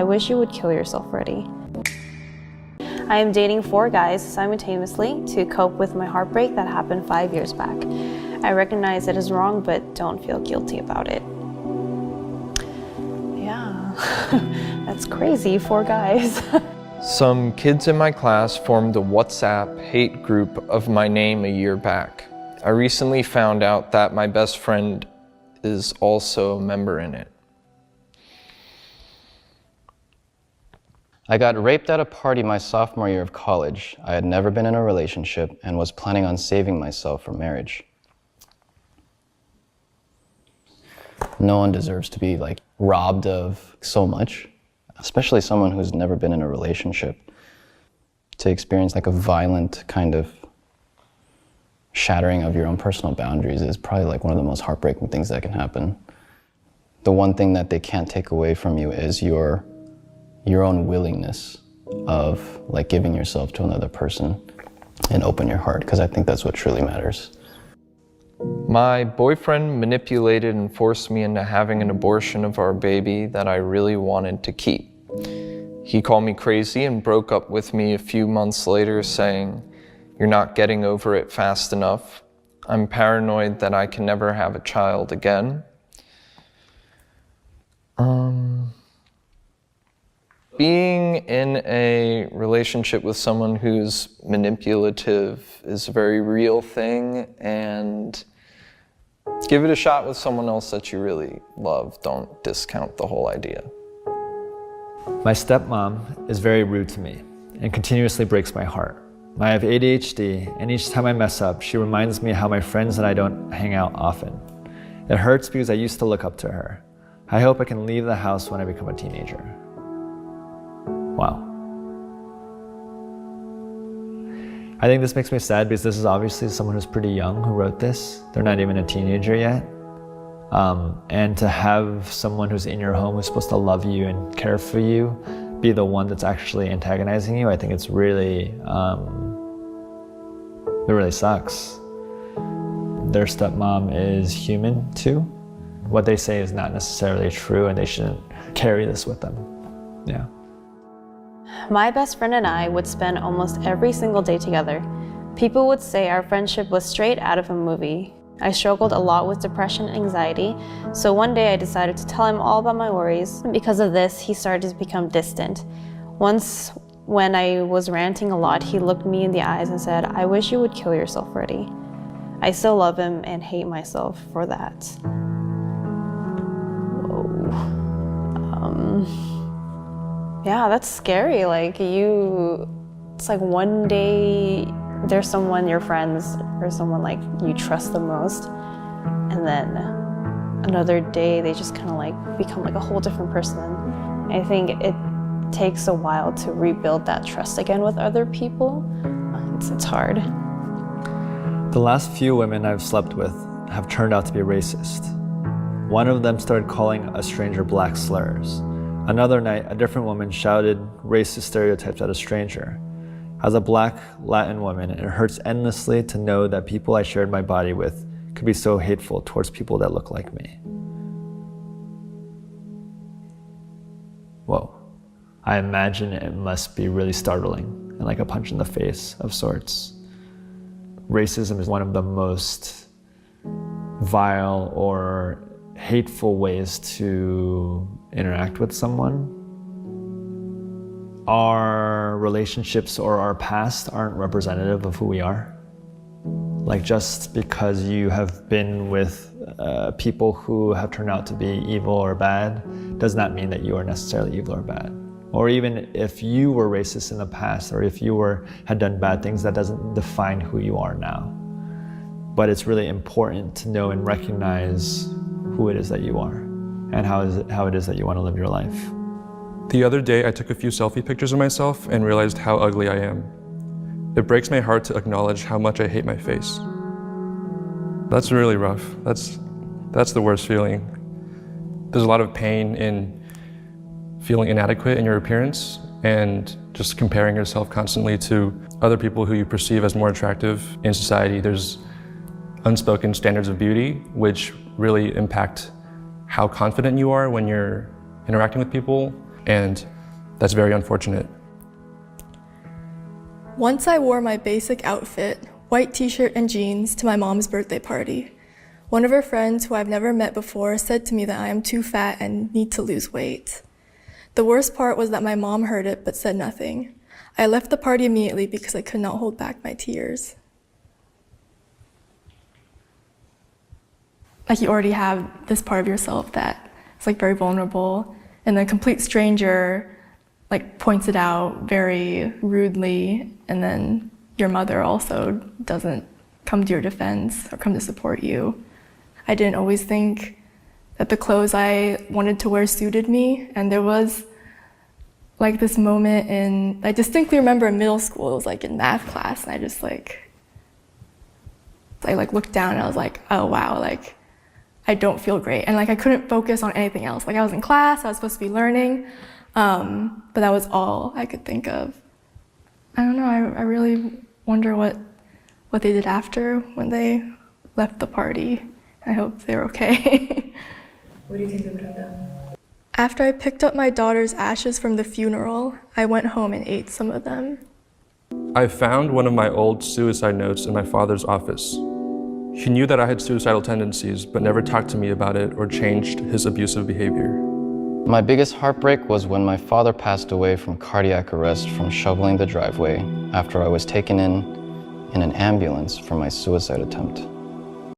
I wish you would kill yourself already. I am dating 4 guys simultaneously to cope with my heartbreak that happened 5 years back. I recognize it is wrong, but don't feel guilty about it. Yeah, that's crazy, 4 guys. Some kids in my class formed a WhatsApp hate group of my name a year back. I recently found out that my best friend is also a member in it. I got raped at a party my sophomore year of college. I had never been in a relationship and was planning on saving myself from marriage. No one deserves to be robbed of so much, especially someone who's never been in a relationship. To experience a violent kind of shattering of your own personal boundaries is probably one of the most heartbreaking things that can happen. The one thing that they can't take away from you is your own willingness of giving yourself to another person and open your heart, because I think that's what truly matters. My boyfriend manipulated and forced me into having an abortion of our baby that I really wanted to keep. He called me crazy and broke up with me a few months later, saying, "You're not getting over it fast enough. I'm paranoid that I can never have a child again." Being in a relationship with someone who's manipulative is a very real thing, and give it a shot with someone else that you really love. Don't discount the whole idea. My stepmom is very rude to me and continuously breaks my heart. I have ADHD, and each time I mess up, she reminds me how my friends and I don't hang out often. It hurts because I used to look up to her. I hope I can leave the house when I become a teenager. Wow. I think this makes me sad because this is obviously someone who's pretty young who wrote this. They're not even a teenager yet. And to have someone who's in your home who's supposed to love you and care for you be the one that's actually antagonizing you, I think it's really, it really sucks. Their stepmom is human too. What they say is not necessarily true, and they shouldn't carry this with them. Yeah. My best friend and I would spend almost every single day together. People would say our friendship was straight out of a movie. I struggled a lot with depression and anxiety, so one day I decided to tell him all about my worries. Because of this, he started to become distant. Once, when I was ranting a lot, he looked me in the eyes and said, "I wish you would kill yourself already." I still love him and hate myself for that. Whoa. Yeah, that's scary. It's one day there's someone, your friends, or someone you trust the most, and then another day they just kind of become a whole different person. I think it takes a while to rebuild that trust again with other people. It's hard. The last few women I've slept with have turned out to be racist. One of them started calling a stranger black slurs. Another night, a different woman shouted racist stereotypes at a stranger. As a Black Latin woman, it hurts endlessly to know that people I shared my body with could be so hateful towards people that look like me. Whoa. I imagine it must be really startling and like a punch in the face of sorts. Racism is one of the most vile or hateful ways to interact with someone. Our relationships or our past aren't representative of who we are. Just because you have been with people who have turned out to be evil or bad does not mean that you are necessarily evil or bad. Or even if you were racist in the past, or if you had done bad things, that doesn't define who you are now. But it's really important to know and recognize who it is that you are and how it is that you want to live your life. The other day, I took a few selfie pictures of myself and realized how ugly I am. It breaks my heart to acknowledge how much I hate my face. That's really rough. That's the worst feeling. There's a lot of pain in feeling inadequate in your appearance and just comparing yourself constantly to other people who you perceive as more attractive in society. There's unspoken standards of beauty which really impact how confident you are when you're interacting with people. and that's very unfortunate. Once I wore my basic outfit, white t-shirt and jeans, to my mom's birthday party. One of her friends, who I've never met before, said to me that I am too fat and need to lose weight. The worst part was that my mom heard it but said nothing. I left the party immediately because I could not hold back my tears. Like, you already have this part of yourself that is like very vulnerable, and then a complete stranger like points it out very rudely, and then your mother also doesn't come to your defense or come to support you. I didn't always think that the clothes I wanted to wear suited me, and there was like this moment I distinctly remember in middle school, it was like in math class, and I just I looked down and I was like, oh wow, like I don't feel great. And like I couldn't focus on anything else. Like I was in class, I was supposed to be learning, but that was all I could think of. I don't know, I really wonder what they did after when they left the party. I hope they're okay. What do you think they would have done? After I picked up my daughter's ashes from the funeral, I went home and ate some of them. I found one of my old suicide notes in my father's office. He knew that I had suicidal tendencies, but never talked to me about it or changed his abusive behavior. My biggest heartbreak was when my father passed away from cardiac arrest from shoveling the driveway after I was taken in an ambulance for my suicide attempt.